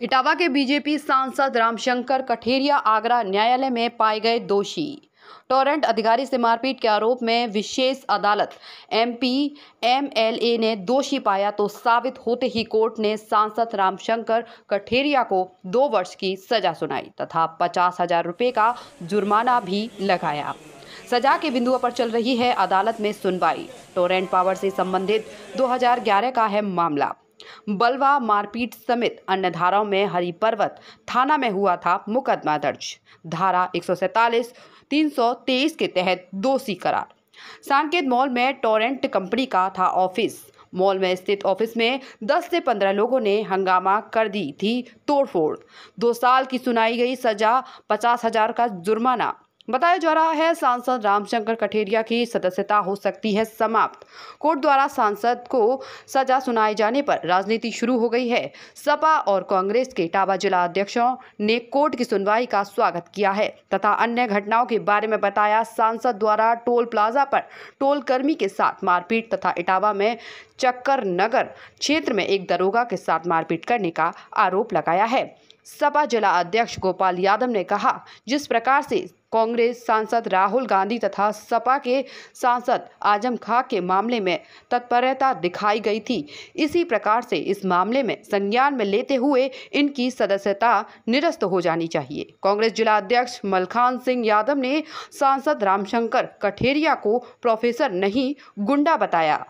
इटावा के बीजेपी सांसद रामशंकर कठेरिया आगरा न्यायालय में पाए गए दोषी। टोरेंट अधिकारी से मारपीट के आरोप में विशेष अदालत एमपी एमएलए ने दोषी पाया तो साबित होते ही कोर्ट ने सांसद रामशंकर कठेरिया को 2 वर्ष की सजा सुनाई तथा 50,000 रुपये का जुर्माना भी लगाया। सजा के बिंदुओं पर चल रही है अदालत में सुनवाई। टोरेंट पावर से संबंधित 2011 का है मामला। बलवा मारपीट समेत अन्य धाराओं में हरिपर्वत थाना में हुआ था मुकदमा दर्ज। धारा 147, 323 के तहत दोषी करार। सांकेत मॉल में टोरेंट कंपनी का था ऑफिस। मॉल में स्थित ऑफिस में 10 से 15 लोगों ने हंगामा कर दी थी तोड़फोड़। 2 साल की सुनाई गई सजा, 50,000 का जुर्माना। बताया जा रहा है सांसद रामशंकर कठेरिया की सदस्यता हो सकती है समाप्त। कोर्ट द्वारा सांसद को सजा सुनाए जाने पर राजनीति शुरू हो गई है। सपा और कांग्रेस के इटावा जिला अध्यक्षों ने कोर्ट की सुनवाई का स्वागत किया है तथा अन्य घटनाओं के बारे में बताया। सांसद द्वारा टोल प्लाजा पर टोल कर्मी के साथ मारपीट तथा इटावा में चक्कर नगर क्षेत्र में एक दरोगा के साथ मारपीट करने का आरोप लगाया है। सपा जिला अध्यक्ष गोपाल यादव ने कहा, जिस प्रकार से कांग्रेस सांसद राहुल गांधी तथा सपा के सांसद आजम खां के मामले में तत्परता दिखाई गई थी, इसी प्रकार से इस मामले में संज्ञान में लेते हुए इनकी सदस्यता निरस्त हो जानी चाहिए। कांग्रेस जिला अध्यक्ष मलखान सिंह यादव ने सांसद रामशंकर कठेरिया को प्रोफेसर नहीं गुंडा बताया।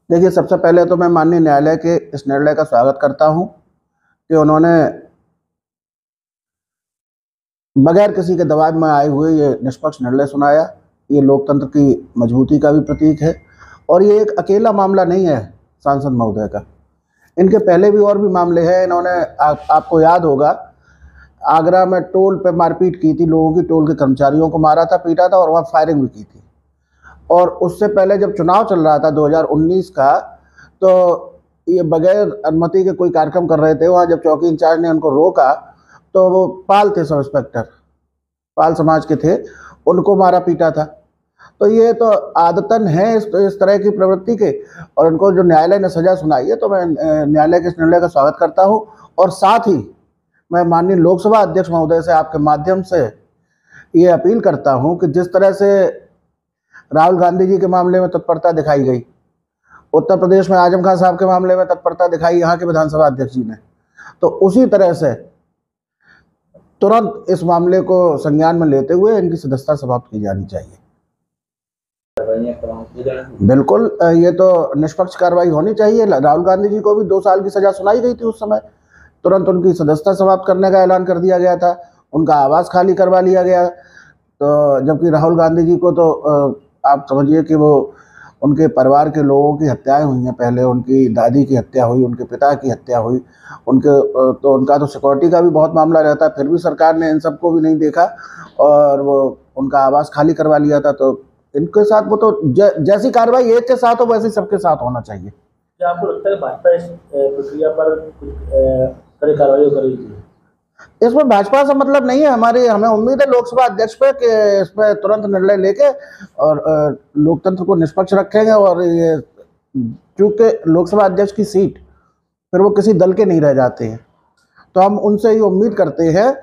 देखिए, सबसे पहले तो मैं माननीय न्यायालय के इस निर्णय का स्वागत करता हूं कि उन्होंने बगैर किसी के दबाव में आए हुए ये निष्पक्ष निर्णय सुनाया। ये लोकतंत्र की मजबूती का भी प्रतीक है और ये एक अकेला मामला नहीं है सांसद महोदय का। इनके पहले भी और भी मामले हैं। इन्होंने आपको याद होगा, आगरा में टोल पे मारपीट की थी, लोगों की, टोल के कर्मचारियों को मारा था, पीटा था और वहाँ फायरिंग भी की थी। और उससे पहले जब चुनाव चल रहा था 2019 का, तो ये बगैर अनुमति के कोई कार्यक्रम कर रहे थे। वहाँ जब चौकी इंचार्ज ने उनको रोका तो वो पाल थे, सब इंस्पेक्टर पाल समाज के थे, उनको मारा पीटा था। तो ये तो आदतन है इस तरह की प्रवृत्ति के, और उनको जो न्यायालय ने सजा सुनाई है तो मैं न्यायालय के इस निर्णय का स्वागत करता हूँ। और साथ ही मैं माननीय लोकसभा अध्यक्ष महोदय से आपके माध्यम से ये अपील करता हूँ कि जिस तरह से राहुल गांधी जी के मामले में तत्परता दिखाई गई, उत्तर प्रदेश में आजम खान साहब के मामले में तत्परता दिखाई यहाँ के विधानसभा अध्यक्ष जी ने, तो उसी तरह से तुरंत इस मामले को संज्ञान में लेते हुए इनकी सदस्यता समाप्त की जानी चाहिए। बिल्कुल, ये तो निष्पक्ष कार्रवाई होनी चाहिए। राहुल गांधी जी को भी 2 साल की सजा सुनाई गई थी। उस समय तुरंत उनकी सदस्यता समाप्त करने का ऐलान कर दिया गया था, उनका आवास खाली करवा लिया गया। तो जबकि राहुल गांधी जी को तो आप समझिए कि वो उनके परिवार के लोगों की हत्याएं हुई हैं। पहले उनकी दादी की हत्या हुई, उनके पिता की हत्या हुई, उनका तो सिक्योरिटी का भी बहुत मामला रहता है। फिर भी सरकार ने इन सबको भी नहीं देखा और वो उनका आवास खाली करवा लिया था। तो इनके साथ वो तो जैसी कार्रवाई एक के साथ हो वैसे सबके साथ होना चाहिए। क्या आपको लगता है भाजपा इस प्रक्रिया पर कड़ी कार्रवाई करेगी? इसमें भाजपा से मतलब नहीं है। हमें उम्मीद है लोकसभा अध्यक्ष पे कि इस पर तुरंत निर्णय लेके और लोकतंत्र को निष्पक्ष रखेंगे। और ये चूंकि लोकसभा अध्यक्ष की सीट फिर वो किसी दल के नहीं रह जाते हैं, तो हम उनसे ये उम्मीद करते हैं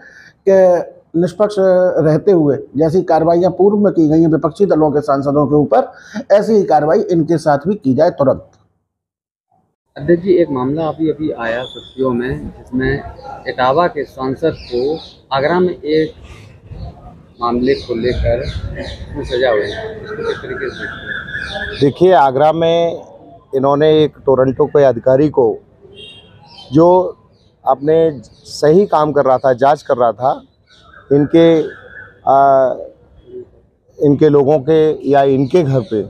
कि निष्पक्ष रहते हुए जैसी कार्रवाइयाँ पूर्व में की गई हैं विपक्षी दलों के सांसदों के ऊपर, ऐसी ही कार्रवाई इनके साथ भी की जाए तुरंत। अध्यक्ष जी, एक मामला अभी आया सुर्खियों में, जिसमें इटावा के सांसद को आगरा में एक मामले को लेकर सजा हुई। इसको किस तरीके से देखिए, आगरा में इन्होंने एक टोरंटो के अधिकारी को, जो अपने सही काम कर रहा था, जांच कर रहा था इनके लोगों के या इनके घर पे,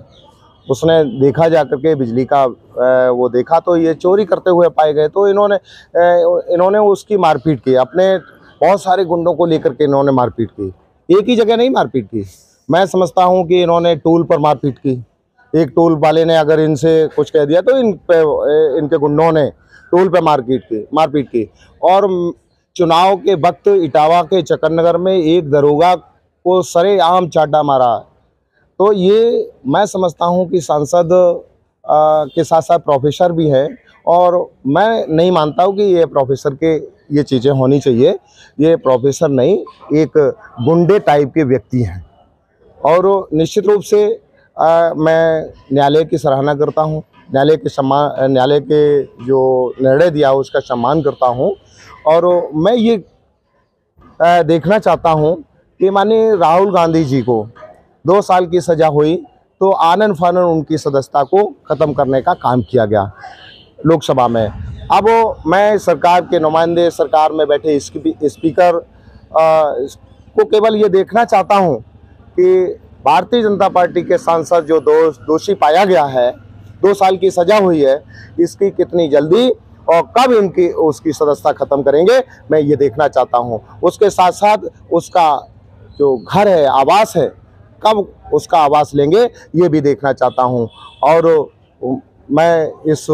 उसने देखा जाकर के बिजली का वो देखा तो ये चोरी करते हुए पाए गए। तो इन्होंने उसकी मारपीट की। अपने बहुत सारे गुंडों को लेकर के इन्होंने मारपीट की। एक ही जगह नहीं मारपीट की। मैं समझता हूं कि इन्होंने टोल पर मारपीट की। एक टोल वाले ने अगर इनसे कुछ कह दिया तो इनके गुंडों ने टोल पे मारपीट की। और चुनाव के वक्त इटावा के चक्करनगर में एक दरोगा को सरेआम चाटा मारा। तो ये मैं समझता हूं कि सांसद के साथ साथ प्रोफेसर भी है, और मैं नहीं मानता हूँ कि ये प्रोफेसर के ये चीज़ें होनी चाहिए। ये प्रोफेसर नहीं, एक गुंडे टाइप के व्यक्ति हैं। और निश्चित रूप से मैं न्यायालय की सराहना करता हूँ, न्यायालय के जो निर्णय दिया उसका सम्मान करता हूँ। और मैं ये देखना चाहता हूँ कि माननीय राहुल गांधी जी को 2 साल की सज़ा हुई तो आनन फानन उनकी सदस्यता को ख़त्म करने का काम किया गया लोकसभा में। अब मैं सरकार के नुमाइंदे, सरकार में बैठे स्पीकर को केवल ये देखना चाहता हूँ कि भारतीय जनता पार्टी के सांसद जो दोषी पाया गया है, 2 साल की सज़ा हुई है, इसकी कितनी जल्दी और कब उसकी सदस्यता ख़त्म करेंगे, मैं ये देखना चाहता हूँ। उसके साथ साथ उसका जो घर है, आवास है, कब उसका आवास लेंगे, ये भी देखना चाहता हूँ। और मैं इस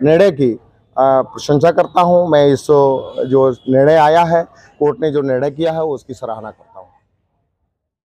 निर्णय की प्रशंसा करता हूँ। मैं इस जो निर्णय आया है, कोर्ट ने जो निर्णय किया है, उसकी सराहना करता हूँ।